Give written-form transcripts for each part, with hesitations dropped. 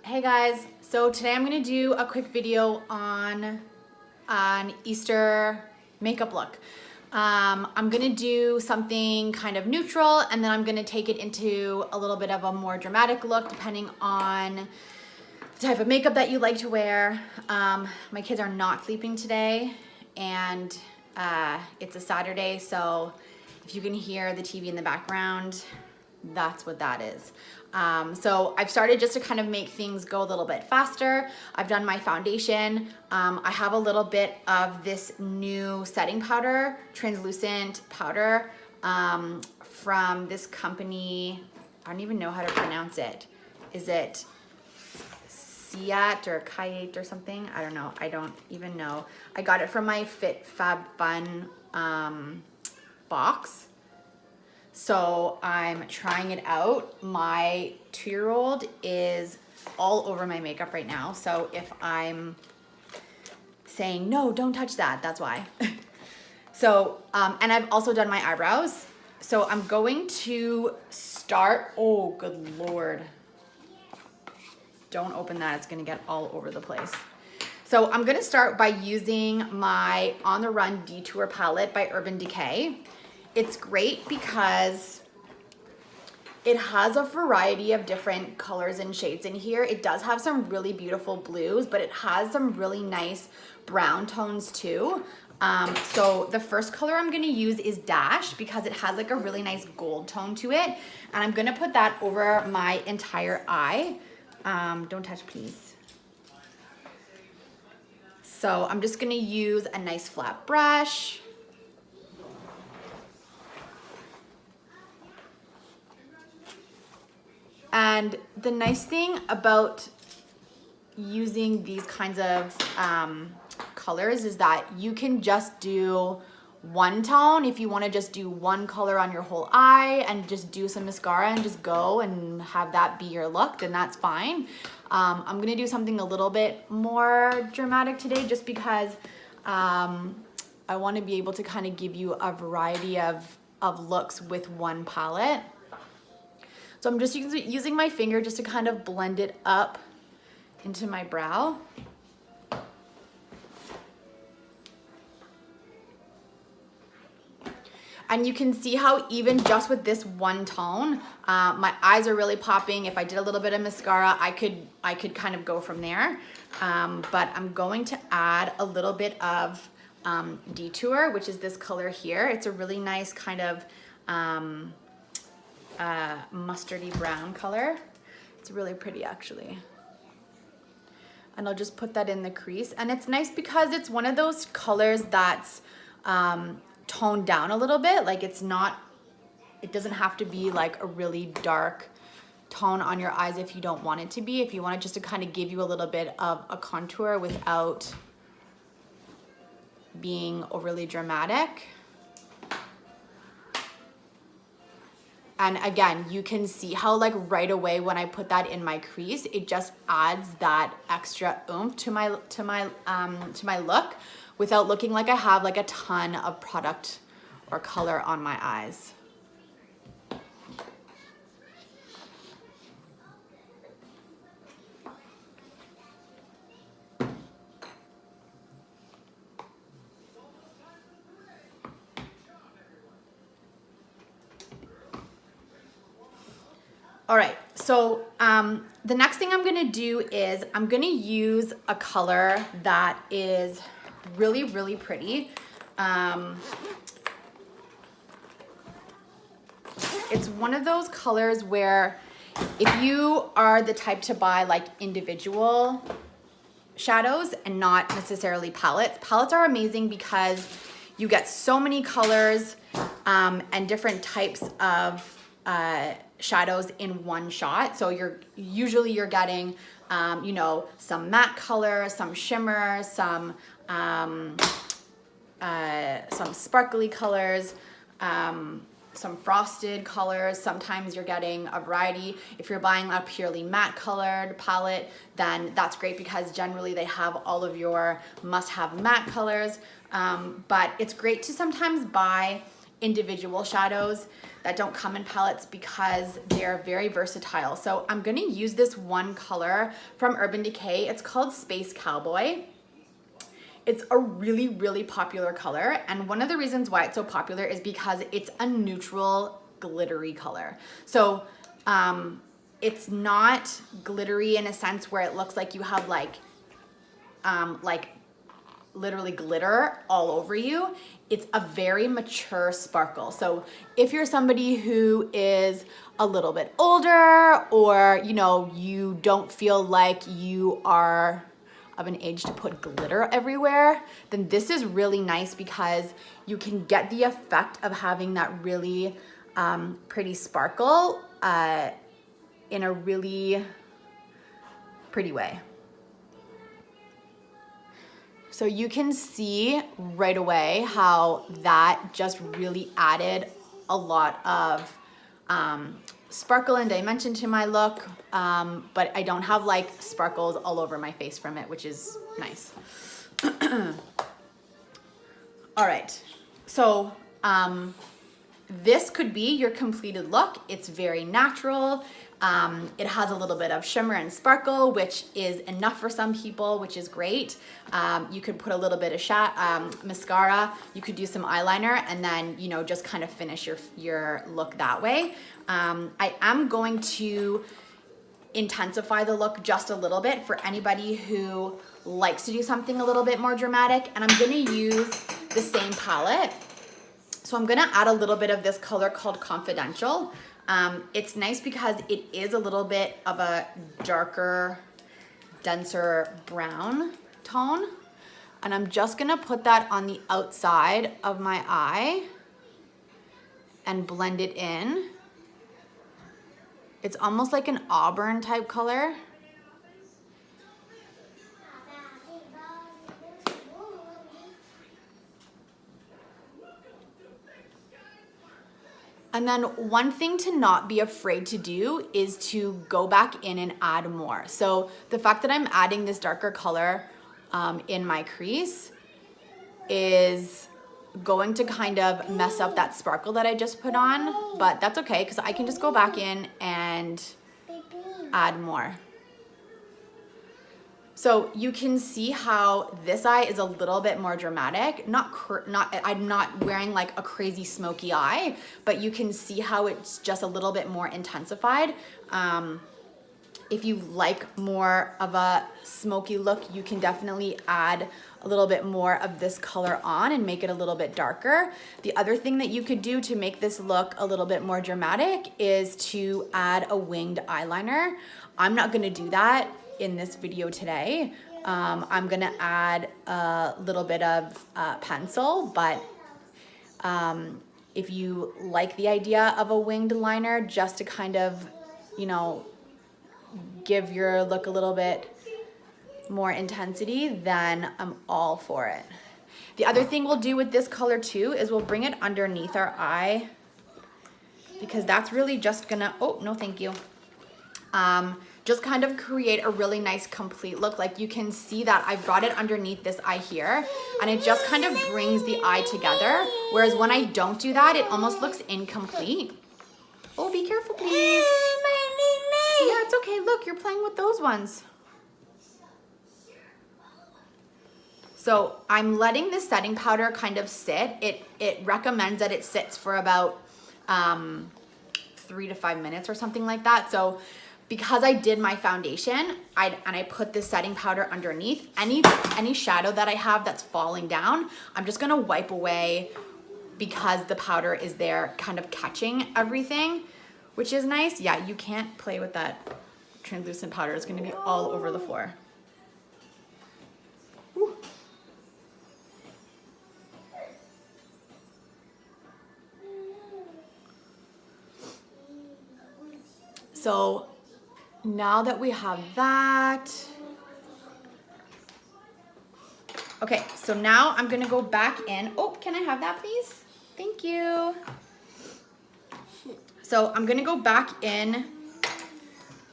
Hey guys, so today I'm gonna do a quick video on an Easter makeup look. I'm gonna do something kind of neutral and then I'm gonna take it into a little bit of a more dramatic look depending on the type of makeup that you like to wear. My kids are not sleeping today and it's a Saturday, so if you can hear the TV in the background, that's what that is. So I've started just to kind of make things go a little bit faster. I've done my foundation. I have a little bit of this new setting powder, translucent powder, from this company. I don't even know how to pronounce it. Is it Siat or Kayate or something? I don't know. I don't even know. I got it from my Fit Fab Fun box. So I'm trying it out. My 2-year-old is all over my makeup right now. So if I'm saying, no, don't touch that, that's why. So, and I've also done my eyebrows. So I'm going to start, oh, good Lord. Don't open that, it's gonna get all over the place. So I'm gonna start by using my On the Run Detour palette by Urban Decay. It's great because it has a variety of different colors and shades in here. It does have some really beautiful blues, but it has some really nice brown tones too. So the first color I'm gonna use is Dash because it has like a really nice gold tone to it. And I'm gonna put that over my entire eye. Don't touch, please. So I'm just gonna use a nice flat brush. And the nice thing about using these kinds of colors is that you can just do one tone. If you want to just do one color on your whole eye and just do some mascara and just go and have that be your look, then that's fine. I'm going to do something a little bit more dramatic today just because I want to be able to kind of give you a variety of looks with one palette. So I'm just using my finger just to kind of blend it up into my brow. And you can see how even just with this one tone, my eyes are really popping. If I did a little bit of mascara, I could kind of go from there. But I'm going to add a little bit of Detour, which is this color here. It's a really nice kind of mustardy brown color. It's really pretty actually. And I'll just put that in the crease. And it's nice because it's one of those colors that's toned down a little bit. Like it doesn't have to be like a really dark tone on your eyes if you don't want it to be. If you want it just to kind of give you a little bit of a contour without being overly dramatic. And again, you can see how like right away when I put that in my crease, it just adds that extra oomph to my look without looking like I have like a ton of product or color on my eyes. All right, so the next thing I'm gonna do is I'm gonna use a color that is really, really pretty. It's one of those colors where if you are the type to buy like individual shadows and not necessarily palettes, palettes are amazing because you get so many colors and different types of shadows in one shot. So you're getting, you know, some matte color, some shimmer, some sparkly colors, some frosted colors. Sometimes you're getting a variety. If you're buying a purely matte colored palette, then that's great because generally they have all of your must-have matte colors. But it's great to sometimes buy individual shadows that don't come in palettes because they're very versatile. So I'm gonna use this one color from Urban Decay. It's called Space Cowboy. It's a really, really popular color. And one of the reasons why it's so popular is because it's a neutral, glittery color. So it's not glittery in a sense where it looks like you have like literally glitter all over you. It's a very mature sparkle. So if you're somebody who is a little bit older, or you know, you don't feel like you are of an age to put glitter everywhere, then this is really nice because you can get the effect of having that really pretty sparkle in a really pretty way. So you can see right away how that just really added a lot of sparkle and dimension to my look, but I don't have like sparkles all over my face from it, which is nice. All right, so this could be your completed look. It's very natural. It has a little bit of shimmer and sparkle, which is enough for some people, which is great. You could put a little bit of mascara. You could do some eyeliner, and then, you know, just kind of finish your look that way. I am going to intensify the look just a little bit for anybody who likes to do something a little bit more dramatic, and I'm gonna use the same palette. So I'm gonna add a little bit of this color called Confidential. It's nice because it is a little bit of a darker, denser brown tone. And I'm just gonna put that on the outside of my eye and blend it in. It's almost like an auburn type color. And then one thing to not be afraid to do is to go back in and add more. So the fact that I'm adding this darker color in my crease is going to kind of mess up that sparkle that I just put on, but that's okay because I can just go back in and add more. So you can see how this eye is a little bit more dramatic. I'm not wearing like a crazy smoky eye, but you can see how it's just a little bit more intensified. If you like more of a smoky look, you can definitely add a little bit more of this color on and make it a little bit darker. The other thing that you could do to make this look a little bit more dramatic is to add a winged eyeliner. I'm not gonna do that in this video today. I'm gonna add a little bit of pencil, but if you like the idea of a winged liner just to kind of, you know, give your look a little bit more intensity, then I'm all for it. The other thing we'll do with this color too is we'll bring it underneath our eye, because that's really just gonna, oh, no thank you. Just kind of create a really nice complete look. Like you can see that I brought it underneath this eye here, and it just kind of brings the eye together. Whereas when I don't do that, it almost looks incomplete. Oh, be careful, please. Yeah, it's okay. Look, you're playing with those ones. So I'm letting this setting powder kind of sit. It recommends that it sits for about 3 to 5 minutes or something like that. So because I did my foundation, I put this setting powder underneath, any shadow that I have that's falling down, I'm just gonna wipe away because the powder is there kind of catching everything, which is nice. Yeah, you can't play with that translucent powder. It's gonna be all over the floor. Whew. So now that we have that, okay, so now I'm gonna go back in. Oh, can I have that, please? Thank you. So I'm gonna go back in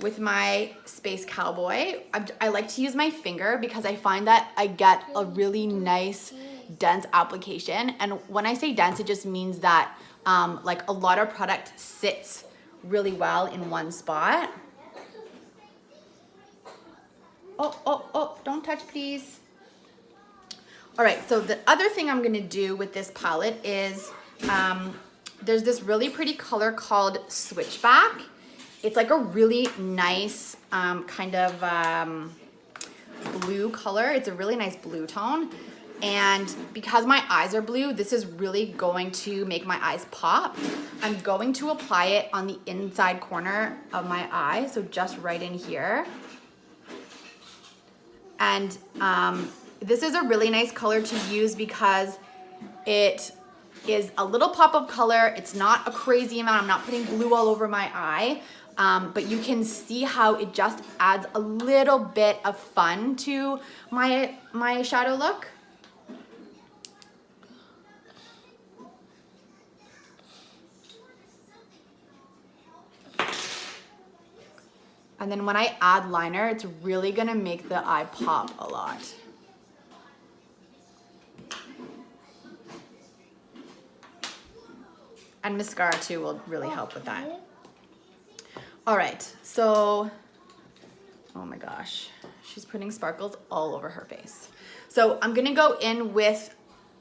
with my Space Cowboy. I like to use my finger because I find that I get a really nice dense application. And when I say dense, it just means that like a lot of product sits really well in one spot. Oh, don't touch, please. All right, so the other thing I'm gonna do with this palette is, there's this really pretty color called Switchback. It's like a really nice kind of blue color. It's a really nice blue tone. And because my eyes are blue, this is really going to make my eyes pop. I'm going to apply it on the inside corner of my eye, so just right in here. And this is a really nice color to use because it is a little pop of color. It's not a crazy amount. I'm not putting glue all over my eye, but you can see how it just adds a little bit of fun to my shadow look. And then when I add liner, it's really gonna make the eye pop a lot. And mascara too will really help with that. All right, so, oh my gosh, she's putting sparkles all over her face. So I'm gonna go in with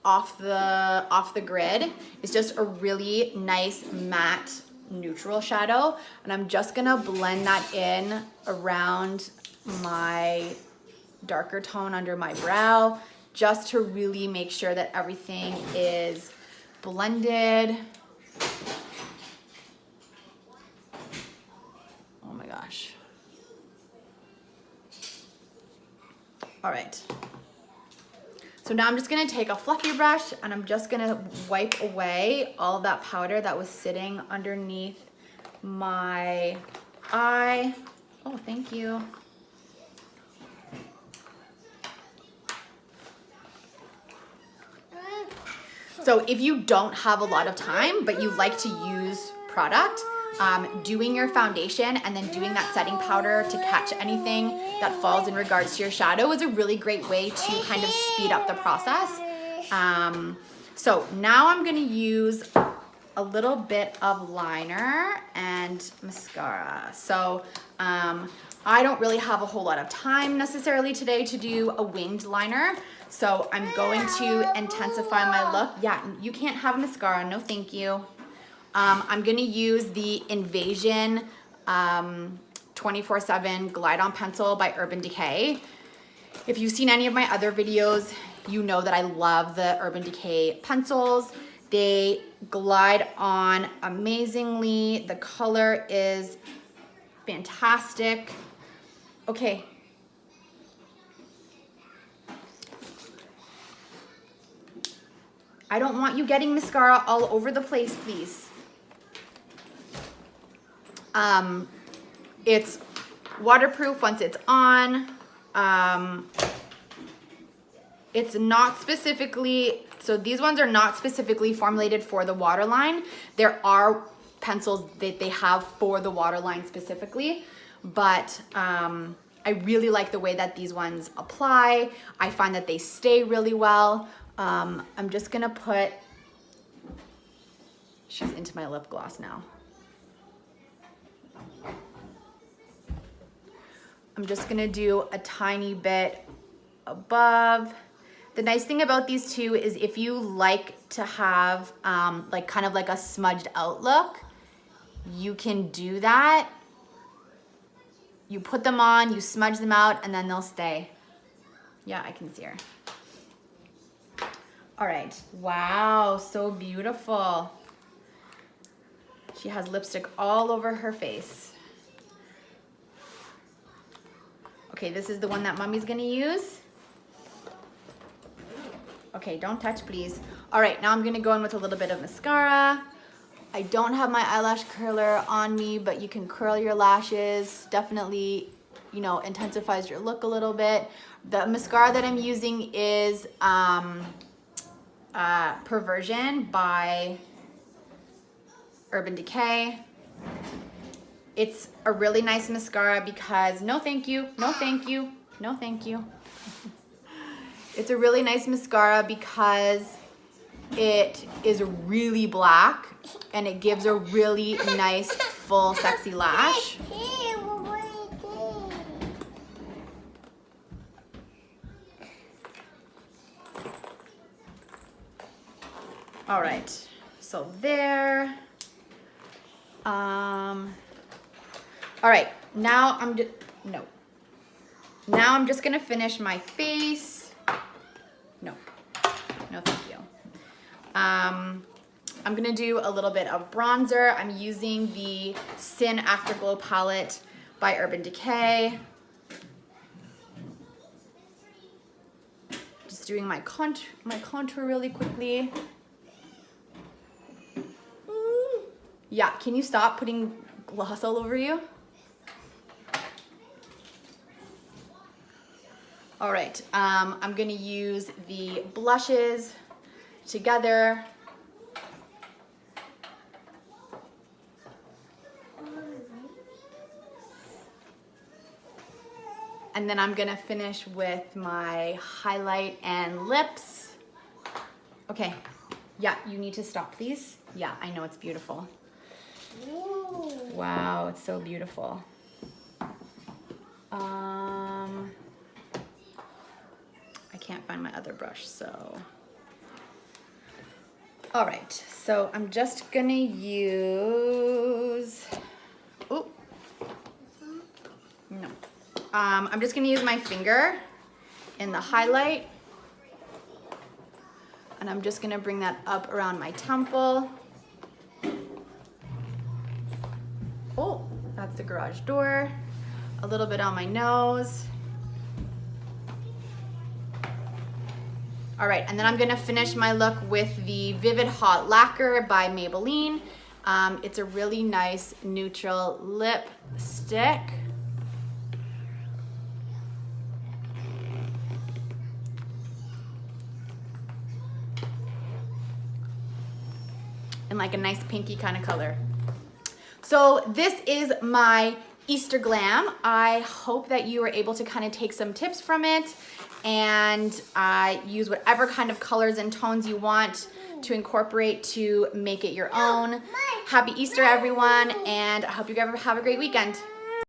off the grid. It's just a really nice matte neutral shadow, and I'm just gonna blend that in around my darker tone under my brow, just to really make sure that everything is blended. Oh my gosh. All right. So now I'm just gonna take a fluffy brush and I'm just gonna wipe away all of that powder that was sitting underneath my eye. Oh, thank you. So if you don't have a lot of time, but you like to use product, doing your foundation and then doing that setting powder to catch anything that falls in regards to your shadow is a really great way to kind of speed up the process. So now I'm gonna use a little bit of liner and mascara. So I don't really have a whole lot of time necessarily today to do a winged liner. So I'm going to intensify my look. Yeah, you can't have mascara, no thank you. I'm gonna use the Invasion 24/7 Glide On Pencil by Urban Decay. If you've seen any of my other videos, you know that I love the Urban Decay pencils. They glide on amazingly. The color is fantastic. Okay. I don't want you getting mascara all over the place, please. It's waterproof once it's on. It's not specifically, so these ones are not specifically formulated for the waterline. There are pencils that they have for the waterline specifically, but I really like the way that these ones apply. I find that they stay really well. I'm just gonna put, she's into my lip gloss now. I'm just gonna do a tiny bit above. The nice thing about these two is if you like to have like kind of like a smudged out look, you can do that. You put them on, you smudge them out, and then they'll stay. Yeah, I can see her. All right, wow, so beautiful. She has lipstick all over her face. Okay, this is the one that Mommy's gonna use. Okay, don't touch, please. All right, now I'm gonna go in with a little bit of mascara. I don't have my eyelash curler on me, but you can curl your lashes. Definitely, you know, intensifies your look a little bit. The mascara that I'm using is Perversion by Urban Decay. It's a really nice mascara because, no thank you, no thank you, no thank you. It's a really nice mascara because it is really black and it gives a really nice, full, sexy lash. All right, so there. All right, now I'm just gonna finish my face. No, thank you. I'm gonna do a little bit of bronzer. I'm using the Sin Afterglow palette by Urban Decay. Just doing my contour really quickly. Yeah, can you stop putting gloss all over you? All right, I'm gonna use the blushes together. And then I'm gonna finish with my highlight and lips. Okay, yeah, you need to stop, please. Yeah, I know, it's beautiful. Wow, it's so beautiful. I can't find my other brush, so. All right, so I'm just gonna use, oh, no. I'm just gonna use my finger in the highlight, and I'm just gonna bring that up around my temple. Oh, that's the garage door. A little bit on my nose. All right, and then I'm gonna finish my look with the Vivid Hot Lacquer by Maybelline. It's a really nice neutral lipstick. And like a nice pinky kind of color. So this is my Easter glam. I hope that you were able to kind of take some tips from it and use whatever kind of colors and tones you want to incorporate to make it your own. Happy Easter, everyone, and I hope you guys have a great weekend.